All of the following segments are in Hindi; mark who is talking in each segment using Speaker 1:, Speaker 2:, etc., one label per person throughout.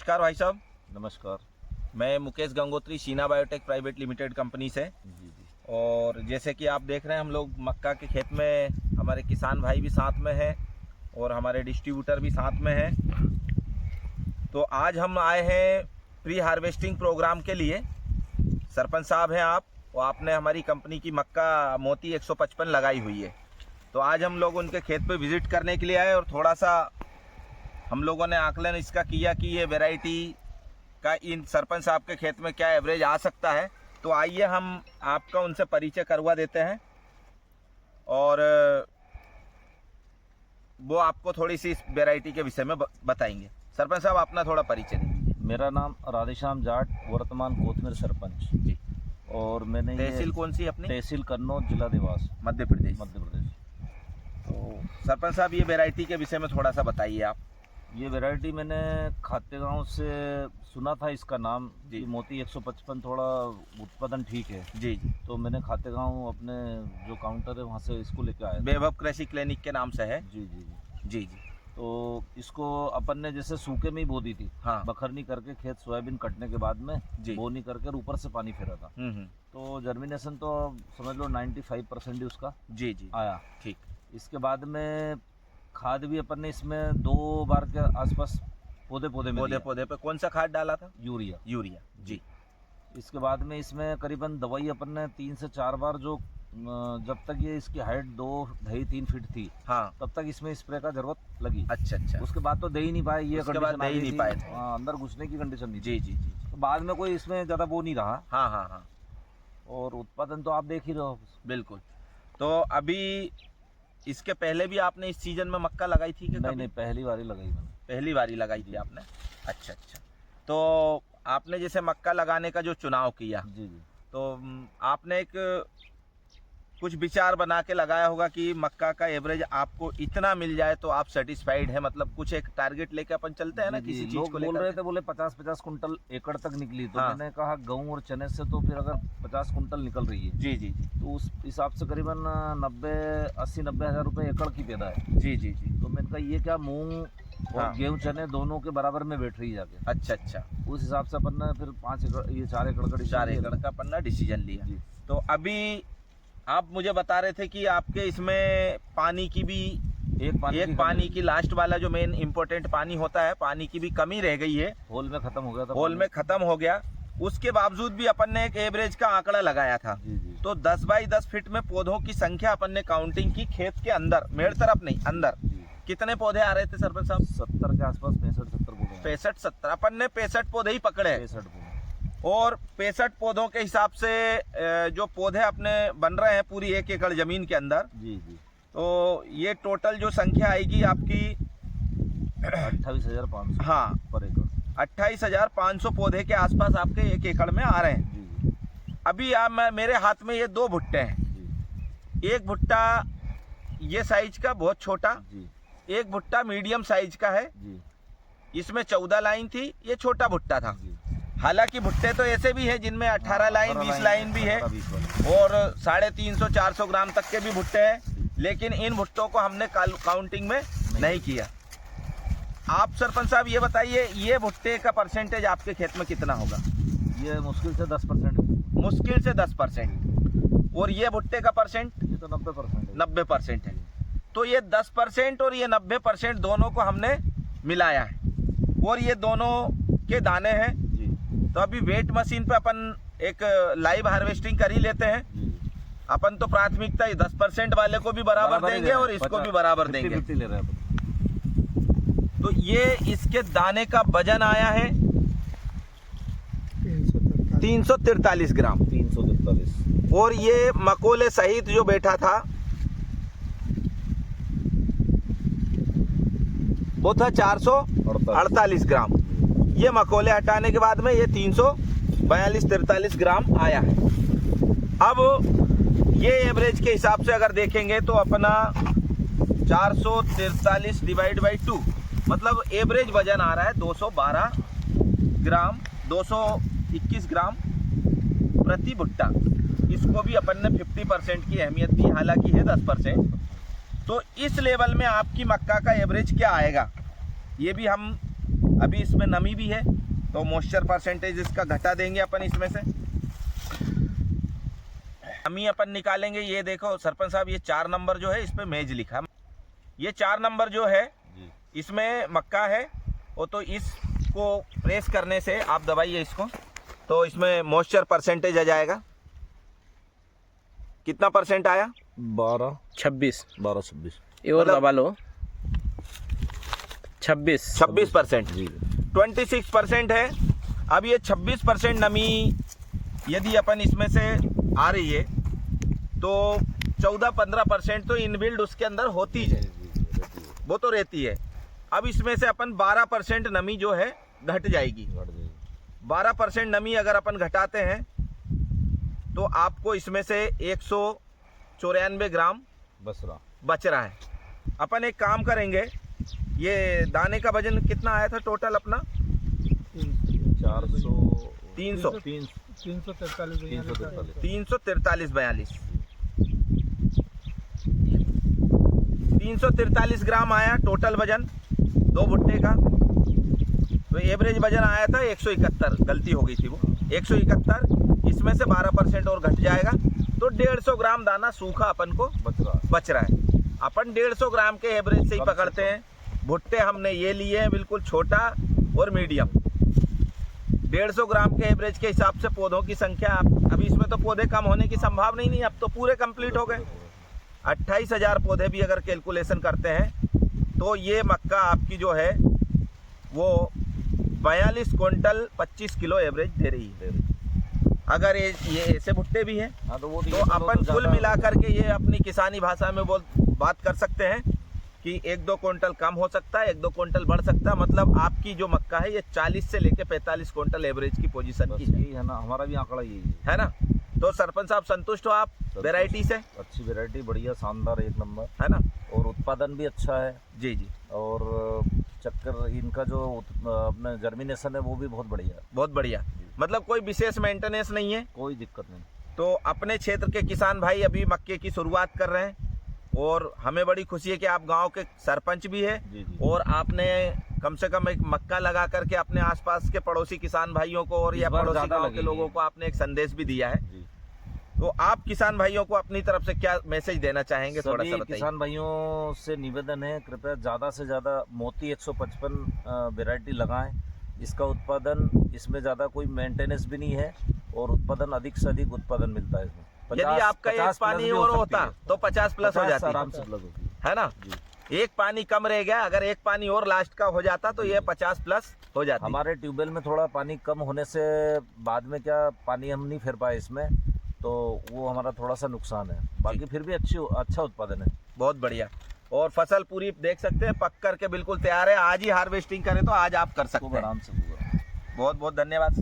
Speaker 1: नमस्कार भाई साहब।
Speaker 2: नमस्कार।
Speaker 1: मैं Mukesh Gangotri Sheena biotech private limited company से।
Speaker 2: जी जी।
Speaker 1: और जैसे कि आप देख रहे हैं हम लोग मक्का के खेत में, हमारे किसान भाई भी साथ में हैं और हमारे डिस्ट्रीब्यूटर भी साथ में हैं। तो आज हम आए हैं प्री हार्वेस्टिंग प्रोग्राम के लिए। सरपंच साहब हैं आप, और आपने हमारी कंपनी की मक्का मोती 155 लगाई हुई है। तो आज हम लोग उनके खेत पे विज़िट करने के लिए आए और थोड़ा सा हम लोगों ने आकलन इसका किया कि ये वैरायटी का इन सरपंच साहब के खेत में क्या एवरेज आ सकता है। तो आइए हम आपका उनसे परिचय करवा देते हैं और वो आपको थोड़ी सी इस वैरायटी के विषय में बताएंगे। सरपंच साहब अपना थोड़ा परिचय दीजिए।
Speaker 2: मेरा नाम राधेश्याम जाट, वर्तमान कोतमीर सरपंच जी। और मैंने
Speaker 1: तहसील कौन सी अपनी?
Speaker 2: तहसील कन्नौज, जिला देवास,
Speaker 1: मध्य प्रदेश।
Speaker 2: तो
Speaker 1: सरपंच साहब ये वैरायटी के विषय में थोड़ा सा बताइए आप।
Speaker 2: ये वैरायटी मैंने खातेगांव से सुना था, इसका नाम
Speaker 1: जी।
Speaker 2: कि मोती 155 थोड़ा उत्पादन ठीक है
Speaker 1: जी जी।
Speaker 2: तो मैंने खातेगांव अपने जो काउंटर है वहाँ से इसको लेके आया।
Speaker 1: वैभव कृषि क्लिनिक के नाम से है।
Speaker 2: जी जी जी
Speaker 1: जी जी।
Speaker 2: तो इसको अपन ने जैसे सूखे में ही बो दी थी।
Speaker 1: हाँ।
Speaker 2: बखरनी करके खेत सोयाबीन कटने के बाद में
Speaker 1: जी।
Speaker 2: बोनी करके ऊपर से पानी फेरा था। तो जर्मिनेशन तो समझ लो 95% ही उसका
Speaker 1: जी जी
Speaker 2: आया।
Speaker 1: ठीक।
Speaker 2: इसके बाद में खाद भी अपन ने इसमें 2 बार के आसपास पौधे
Speaker 1: पे कौन सा खाद डाला था?
Speaker 2: यूरिया
Speaker 1: जी।
Speaker 2: इसके बाद में इसमें करीबन दवाई अपन ने 3 से 4 बार, जो जब तक ये इसकी हाइट 2-2.5-3 फीट थी,
Speaker 1: हाँ,
Speaker 2: तब तक इसमें स्प्रे का जरूरत लगी।
Speaker 1: अच्छा अच्छा।
Speaker 2: उसके बाद तो दे ही नहीं पाए, ये
Speaker 1: उसके बाद दे ही नहीं पाए थे।
Speaker 2: अंदर घुसने की कंडीशन नहीं थी।
Speaker 1: जी जी जी।
Speaker 2: तो बाद में कोई इसमें ज़्यादा वो नहीं रहा।
Speaker 1: हाँ हाँ हाँ।
Speaker 2: और उत्पादन तो आप देख ही रहे हो।
Speaker 1: बिल्कुल। तो अभी इसके पहले भी आपने इस सीजन में मक्का लगाई थी कि
Speaker 2: नहीं, पहली बार ही लगाई मैंने।
Speaker 1: पहली बार ही लगाई थी आपने? अच्छा अच्छा। तो आपने जैसे मक्का लगाने का जो चुनाव किया,
Speaker 2: जी जी,
Speaker 1: तो आपने एक कुछ विचार बना के लगाया होगा कि मक्का का एवरेज आपको इतना मिल जाए तो आप सेटिस्फाइड है, मतलब कुछ एक टारगेट लेके अपन चलते हैं ना किसी चीज को लेकर।
Speaker 2: बोल रहे थे, बोले 50-50 कुंटल एकड़ तक निकली। तो
Speaker 1: हाँ।
Speaker 2: मैंने कहा गेहूं और चने से तो फिर अगर 50 कुंटल निकल रही है
Speaker 1: जी जी जी।
Speaker 2: तो उस हिसाब से करीबन 80-90 हज़ार रुपये एकड़ की पैदा है।
Speaker 1: जी जी जी।
Speaker 2: तो मैंने कहा ये क्या मूंग और
Speaker 1: हाँ।
Speaker 2: गेहूं चने दोनों के बराबर में बैठ रही है जाके।
Speaker 1: अच्छा अच्छा।
Speaker 2: उस हिसाब से अपन ने फिर 4 एकड़ का
Speaker 1: अपन ने डिसीजन लिया।
Speaker 2: जी।
Speaker 1: तो अभी आप मुझे बता रहे थे कि आपके इसमें पानी की भी एक पानी की लास्ट वाला जो मेन इम्पोर्टेंट पानी होता है, पानी की भी कमी रह गई है।
Speaker 2: होल में खत्म हो गया था।
Speaker 1: होल में खत्म हो गया। उसके बावजूद भी अपन ने एक एवरेज का आंकड़ा लगाया था।
Speaker 2: जी जी।
Speaker 1: तो 10 बाई 10 फीट में पौधों की संख्या अपन ने काउंटिंग की खेत के अंदर, मेड़ तरफ नहीं, अंदर
Speaker 2: जी।
Speaker 1: कितने पौधे आ रहे थे सरपंच साहब?
Speaker 2: 70 के आसपास, 65-70 पौधे।
Speaker 1: 65-70 अपन ने 65 पौधे ही पकड़े हैं।
Speaker 2: 65 पौधे।
Speaker 1: और 65 पौधों के हिसाब से जो पौधे अपने बन रहे हैं पूरी 1 एकड़ जमीन के अंदर,
Speaker 2: जी जी,
Speaker 1: तो ये टोटल जो संख्या आएगी आपकी
Speaker 2: 28,500
Speaker 1: हाँ
Speaker 2: पर एकड़।
Speaker 1: 28,500 पौधे के आसपास आपके 1 एकड़ में आ रहे हैं।
Speaker 2: जी जी
Speaker 1: अभी मेरे हाथ में ये 2 भुट्टे हैं।
Speaker 2: जी
Speaker 1: एक भुट्टा ये साइज का बहुत छोटा,
Speaker 2: जी
Speaker 1: एक भुट्टा मीडियम साइज का है।
Speaker 2: जी।
Speaker 1: इसमें 14 लाइन थी, ये छोटा भुट्टा था।
Speaker 2: जी।
Speaker 1: हालांकि भुट्टे तो ऐसे भी हैं जिनमें 18 लाइन 20 लाइन भी है
Speaker 2: 18-20
Speaker 1: और 350-400 ग्राम तक के भी भुट्टे हैं, लेकिन इन भुट्टों को हमने काउंटिंग में नहीं किया। आप सरपंच साहब ये बताइए, ये भुट्टे का परसेंटेज आपके खेत में कितना होगा?
Speaker 2: ये मुश्किल से 10%।
Speaker 1: मुश्किल से 10%। और ये भुट्टे का परसेंट?
Speaker 2: ये तो 90% है।
Speaker 1: 90% है। तो ये 10% और ये 90% दोनों को हमने मिलाया है और ये दोनों के दाने हैं।
Speaker 2: जी
Speaker 1: तो अभी वेट मशीन पे अपन एक लाइव हार्वेस्टिंग कर ही लेते हैं।
Speaker 2: जी।
Speaker 1: अपन तो प्राथमिकता 10% वाले को भी बराबर देंगे और इसको भी बराबर देंगे।
Speaker 2: 50-50 ले रहे हैं अपन।
Speaker 1: तो ये इसके दाने का वजन आया है 343 ग्राम
Speaker 2: 343।
Speaker 1: और ये मकोले सहित जो बैठा था वो था 448 ग्राम। ये मकोले हटाने के बाद में ये 342-43 ग्राम आया है। अब ये एवरेज के हिसाब से अगर देखेंगे तो अपना 443 डिवाइड बाई 2 मतलब एवरेज वजन आ रहा है 212 ग्राम, 221 ग्राम प्रति भुट्टा। इसको भी अपन ने 50% की अहमियत दी, हालांकि है 10%। तो इस लेवल में आपकी मक्का का एवरेज क्या आएगा ये भी हम अभी इसमें नमी भी है, तो मॉइस्चर परसेंटेज इसका घटा देंगे अपन इसमें से। नमी अपन निकालेंगे। ये देखो सरपंच साहब, ये 4 नंबर जो है इस पे मेज लिखा है। ये 4 नंबर जो है इसमें मक्का है, वो तो इसको प्रेस करने से आप दबाइए इसको, तो इसमें मॉइस्चर परसेंटेज आ जाएगा। कितना परसेंट आया?
Speaker 2: 26
Speaker 3: ये और
Speaker 1: मतलब-
Speaker 3: दबा लो। 26%
Speaker 2: जी।
Speaker 1: 26% है। अब ये 26% नमी यदि अपन इसमें से आ रही है तो 14-15% तो इनबिल्ड उसके अंदर होती है, वो तो रहती है। अब इसमें से अपन 12% नमी जो है घट जाएगी। 12% नमी अगर अपन घटाते हैं तो आपको इसमें से 194 ग्राम बच रहा है। अपन एक काम करेंगे, ये दाने का वजन कितना आया था टोटल अपना? 343 ग्राम आया टोटल वजन 2 भुट्टे का। तो एवरेज वजन आया था 171, गलती हो गई थी वो 171। इसमें से 12% और घट जाएगा तो 150 ग्राम दाना सूखा अपन को बच रहा है। अपन 150 ग्राम के एवरेज से ही पकड़ते हैं। भुट्टे हमने ये लिए हैं बिल्कुल छोटा और मीडियम। 150 ग्राम के एवरेज के हिसाब से पौधों की संख्या, अभी इसमें तो पौधे कम होने की संभावना ही नहीं, अब तो पूरे कंप्लीट हो गए। 28,000 पौधे भी अगर कैलकुलेशन करते हैं तो ये मक्का आपकी जो है वो 42 क्विंटल 25 किलो एवरेज दे रही है। अगर ये ऐसे भुट्टे भी हैं तो अपन कुल मिलाकर के ये अपनी किसानी भाषा में बात कर सकते हैं कि 1-2 क्विंटल कम हो सकता है, 1-2 क्विंटल बढ़ सकता है। मतलब आपकी जो मक्का है ये 40 से लेके 45 क्विंटल एवरेज की पोजीशन की
Speaker 2: है ना, हमारा भी आंकड़ा यही
Speaker 1: है ना। तो सरपंच साहब संतुष्ट हो आप वैरायटी से?
Speaker 2: अच्छी वैरायटी, बढ़िया, शानदार, 1 नंबर
Speaker 1: है ना।
Speaker 2: और उत्पादन भी अच्छा है।
Speaker 1: जी जी।
Speaker 2: और चक्कर इनका जो अपना जर्मिनेशन है वो भी बहुत बढ़िया है।
Speaker 1: बहुत बढ़िया, मतलब कोई विशेष मेंटेनेंस नहीं है,
Speaker 2: कोई दिक्कत नहीं।
Speaker 1: तो अपने क्षेत्र के किसान भाई अभी मक्के की शुरुआत कर रहे हैं और हमें बड़ी खुशी है कि आप गांव के सरपंच भी है और आपने कम से कम एक मक्का लगा करके अपने आसपास के पड़ोसी किसान भाइयों को और या पड़ोसी गांव के लोगों को आपने एक संदेश भी दिया है। तो आप किसान भाइयों को अपनी तरफ से क्या मैसेज देना चाहेंगे, थोड़ा सा बताइए।
Speaker 2: किसान भाइयों से निवेदन है, कृपया ज़्यादा से ज़्यादा मोती 155 वैरायटी लगाएं। इसका उत्पादन, इसमें ज़्यादा कोई मेंटेनेंस भी नहीं है और उत्पादन अधिक से अधिक उत्पादन मिलता है इसमें।
Speaker 1: यदि आपका एक पानी और होता तो 50 प्लस हो जाती,
Speaker 2: आराम से प्लस होती
Speaker 1: है ना। एक पानी कम रह गया, अगर एक पानी और लास्ट का हो जाता तो ये 50 प्लस हो जाती।
Speaker 2: हमारे ट्यूबवेल में थोड़ा पानी कम होने से बाद में क्या पानी हम नहीं फेर पाए इसमें, तो वो हमारा थोड़ा सा नुकसान है। बाकी फिर भी अच्छा उत्पादन है। बहुत बढ़िया। और फसल पूरी देख सकते हैं पक करके बिल्कुल तैयार है। आज ही हार्वेस्टिंग करें तो आज आप कर सकते हैं आराम से।
Speaker 1: बहुत बहुत धन्यवाद।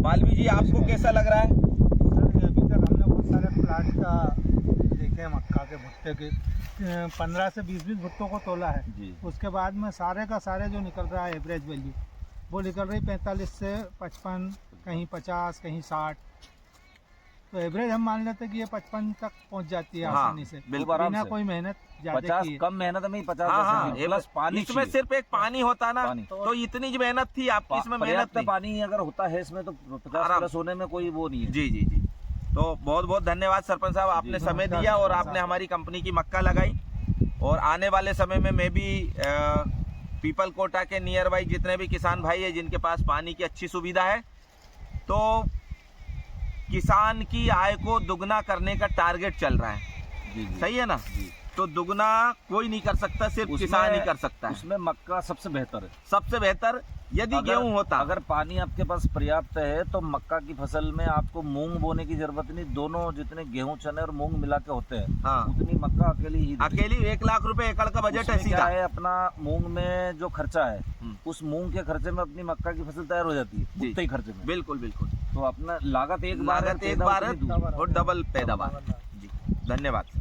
Speaker 1: मालवी जी, आपको कैसा लग रहा है?
Speaker 4: सर अभी तक हमने बहुत सारे प्लाट का देखे हैं मक्का के भुट्टे के, 15 से 20 भुट्टों को तोला है
Speaker 2: जी।
Speaker 4: उसके बाद में सारे का सारे जो निकल रहा है एवरेज वैल्यू वो निकल रही 45 से 55, कहीं 50, कहीं 60। तो एवरेज हम मान लेते हैं कि ये 55 तक पहुंच जाती है आसानी से, बिना कोई मेहनत ज्यादा
Speaker 2: 50
Speaker 4: की।
Speaker 2: कम मेहनत में 50।
Speaker 1: हाँ,
Speaker 2: प्लस पानी
Speaker 1: इसमें सिर्फ एक पानी होता ना
Speaker 2: पानी।
Speaker 1: तो इतनी मेहनत थी आपकी, इसमें मेहनत नहीं।
Speaker 2: पानी अगर होता है इसमें तो 50 प्लस होने में कोई वो नहीं है।
Speaker 1: जी जी जी। तो बहुत बहुत धन्यवाद सरपंच साहब, आपने समय दिया और आपने हमारी कंपनी की मक्का लगाई। और आने वाले समय में मैं भी पीपल कोटा के नियर बाई जितने भी किसान भाई है जिनके पास पानी की अच्छी सुविधा है, तो किसान की आय को दुगना करने का टारगेट चल रहा है। सही है ना। तो दुगना कोई नहीं कर सकता, सिर्फ किसान ही कर सकता है।
Speaker 2: उसमें मक्का सबसे बेहतर है।
Speaker 1: सबसे बेहतर यदि गेहूं होता,
Speaker 2: अगर पानी आपके पास पर्याप्त है तो मक्का की फसल में आपको मूंग बोने की जरूरत नहीं। दोनों जितने गेहूं, चने और मूंग मिला के होते हैं,
Speaker 1: हाँ,
Speaker 2: उतनी मक्का अकेली
Speaker 1: 1 लाख रुपए एकड़ का बजट है सीधा।
Speaker 2: है अपना मूंग में जो खर्चा है, उस मूंग के खर्चे में अपनी मक्का की फसल तैयार हो जाती है उतने ही खर्चे में।
Speaker 1: बिल्कुल बिल्कुल।
Speaker 2: तो अपना लागत एक बार
Speaker 1: और डबल पैदावार। जी, धन्यवाद।